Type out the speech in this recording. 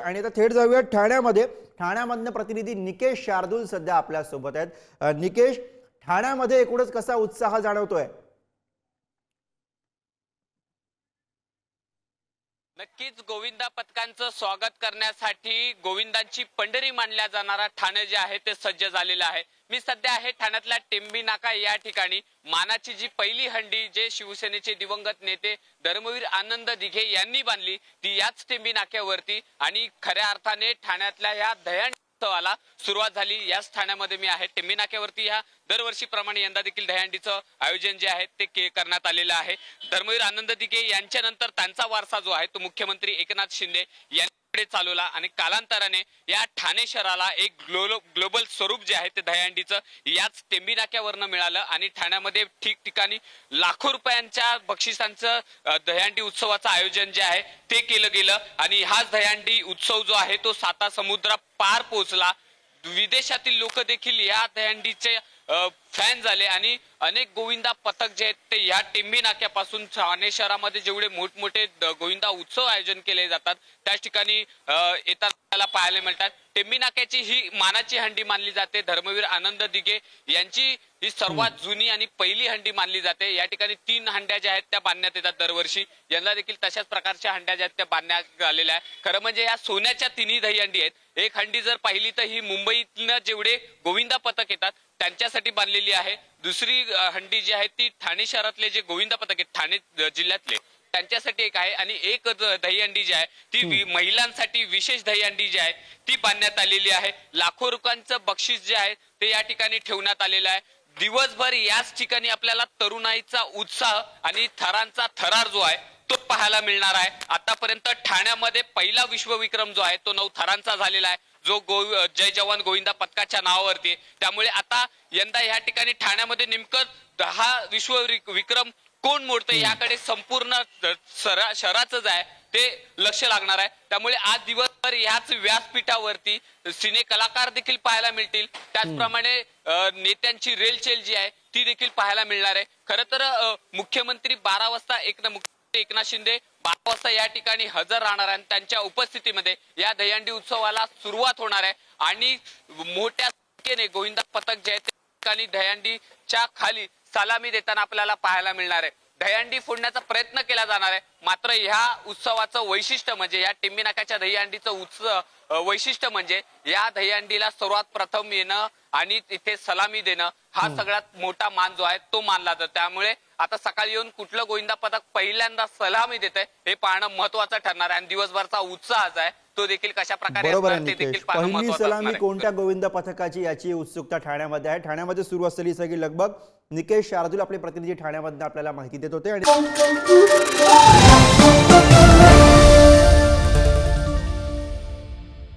आणि आता थेट जाऊया ठाण्यामध्ये। ठाण्यामधनं प्रतिनिधी निकेश शार्दूल सध्या आपल्या सोबत आहेत। निकेश, ठाण्यामध्ये एकूणच कसा उत्साह जाणवतोय? नक्कीच गोविंदा पथकांचं स्वागत करण्यासाठी गोविंदांची पंढरी मानल्या जाणारा ठाणे जे आहे ते सज्ज झालेलं आहे। मी सध्या आहे ठाण्यातल्या टेंबी नाका या ठिकाणी। मानाची जी पहिली हंडी जे शिवसेनेचे दिवंगत नेते धर्मवीर आनंद दिघे यांनी बांधली ती याच टेंबी नाक्यावरती आणि खऱ्या अर्थाने ठाण्यातल्या या दहीहंडी उत्सवाला सुरुवात झाली। याच ठाण्यामध्ये मी आहे। टेंबी नाक्यावरती ह्या दरवर्षीप्रमाणे यंदा देखील दहीहंडीचं आयोजन जे आहे ते करण्यात आलेलं आहे। धर्मवीर आनंद दिघे यांच्यानंतर त्यांचा वारसा जो आहे तो मुख्यमंत्री एकनाथ शिंदे यांच्याकडे चालवला आणि कालांतराने या ठाणे शहराला एक ग्लोबल स्वरूप जे आहे ते दहीहंडीचं याच टेंबी नाक्यावरनं मिळालं आणि ठाण्यामध्ये ठिकठिकाणी लाखो रुपयांच्या बक्षिसांचं दहीहंडी उत्सवाचं आयोजन जे आहे ते केलं गेलं आणि हाच दहीहंडी उत्सव जो आहे तो साता समुद्र पार पोहोचला। विदेशातील लोक देखील या दहीहंडीचे फॅन झाले आणि अनेक गोविंदा पथक जे आहेत ते या टेंबी नाक्यापासून ठाणे शहरामध्ये जेवढे मोठमोठे गोविंदा उत्सव आयोजन केले जातात त्याच ठिकाणी येताना पाहायला मिळतात। टेंबी नाक्याची ही मानाची हंडी मानली जाते। धर्मवीर आनंद दिघे यांची ही सर्वात जुनी आणि पहिली हंडी मानली जाते। या ठिकाणी 3 हंड्या ज्या आहेत त्या बांधण्यात येतात दरवर्षी। यंदा देखील तशाच प्रकारच्या हंड्या ज्या आहेत त्या बांधण्यात आलेल्या आहेत। खरं म्हणजे या सोन्याच्या 3 दहीहंडी आहेत। एक हंडी जर पाहिली तर ही मुंबईतनं जेवढे गोविंदा पथक येतात त्यांच्यासाठी बांधलेली आहे। दुसरी हंडी जी आहे ती ठाणे शहरातले जे गोविंदा पथक आहेत ठाणे जिल्ह्यातले त्यांच्यासाठी एक आहे आणि एक दहीहंडी जी आहे ती महिलांसाठी विशेष दहीहंडी जी आहे ती बांधण्यात आलेली आहे। लाखो रुपयांचं बक्षीस जे आहे ते या ठिकाणी ठेवण्यात आलेलं आहे। दिवसभर याच ठिकाणी आपल्याला तरुणाईचा उत्साह आणि थरांचा थरार जो आहे तो पाहायला मिळणार आहे। आतापर्यंत ठाण्यामध्ये पहिला विश्वविक्रम जो आहे तो 9 थरांचा झालेला आहे जो जय जवान गोविंदा पथकाच्या नावावरती। त्यामुळे आता यंदा या ठिकाणी ठाण्यामध्ये नेमकं 10 विश्वविक्रम कोण मोडते याकडे संपूर्ण शहराचं जे आहे ते लक्ष लागणार आहे। त्यामुळे आज दिवसभर याच व्यासपीठावरती सिने कलाकार देखील पाहायला मिळतील। त्याचप्रमाणे नेत्यांची रेलचेल जी आहे ती देखील पाहायला मिळणार आहे। खरं तर मुख्यमंत्री 12 वाजता एकनाथ शिंदे 12 वाजता या ठिकाणी हजर राहणार आहे। त्यांच्या उपस्थितीमध्ये या दहीहंडी उत्सवाला सुरुवात होणार आहे आणि मोठ्या संख्येने गोविंदा पथक जे आहेत त्या ठिकाणी दहीहंडीच्या खाली सलामी देताना आपल्याला पाहायला मिळणार आहे। दहीहंडी फोडण्याचा प्रयत्न केला जाणार आहे। मात्र ह्या उत्सवाचं वैशिष्ट्य म्हणजे या टेंबी नाक्याच्या दहीहंडीचं वैशिष्ट्य म्हणजे या दहीहंडीला सर्वात प्रथम येणं आणि तिथे सलामी देणं हा सगळ्यात मोठा मान जो आहे तो मानला जातो। त्यामुळे आता सकाळी येऊन कुठलं गोविंदा पथक पहिल्यांदा सलामी देत आहे हे पाहणं महत्वाचं ठरणार आहे आणि दिवसभरचा उत्साह आहे तो देखील कशा प्रकारे असणार ते देखील पाहणं महत्त्वाचं आहे। पहिली सलामी कोणत्या गोविंदा पथकाची याची उत्सुकता ठाण्यामध्ये आहे। ठाण्यामध्ये सुरू असलेली सगळी लगबग निकेश शार्दूल आपले प्रतिनिधी ठाण्यामधून आपल्याला माहिती देत होते आणि